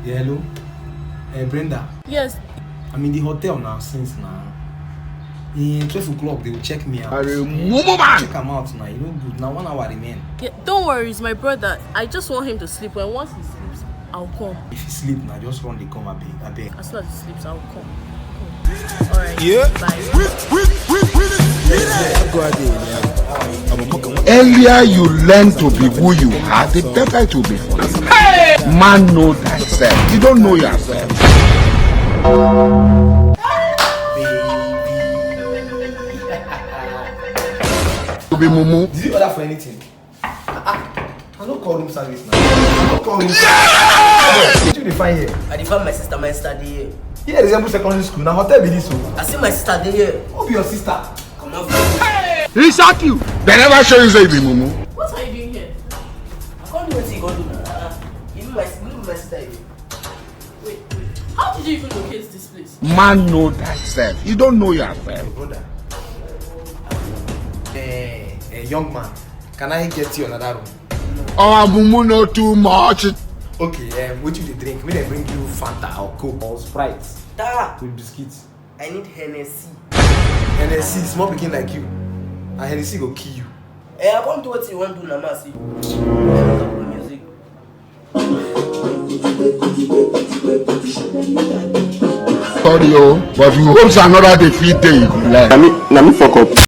Yeah, hello. Brenda. Yes. I'm in the hotel now since now. In 12 o'clock they will check me out. Check him out now. You know good. Now 1 hour remain. Yeah, don't worry, it's my brother. I just want him to sleep. And once he sleeps, I'll come. If he sleep now, just run the come a beg. As soon as he sleeps, I'll come. Alright. Yeah. Bye. Earlier you learn to be who you are, the better it will be for you. Hey! Man, know thyself. You don't know yourself. To be mumu. Did you order for anything? I don't call room service now. I don't call room service. What do you find here? I found my sister, my sister there. Here resemble secondary school. Now hotel be this one. I see my sister there. Who be your sister? Come on, hey! He shock you. They never show you say you be mumu. What are you doing here? I can't do what you gonna do now. You my sister here. Wait. How did you even locate this place? Man, know thyself. You don't know yourself. Brother. Young man, can I get you another room? Oh, mumu know too much. Okay, what you drink? May I bring you Fanta or Coke or Sprite Da! with biscuits? I need Hennessy. Hennessy, small pikin like you. And Hennessy go kill you. I can't do what you want to do now, see. Music. Sorry, but you hope another defeat day you learn. Let me fuck up.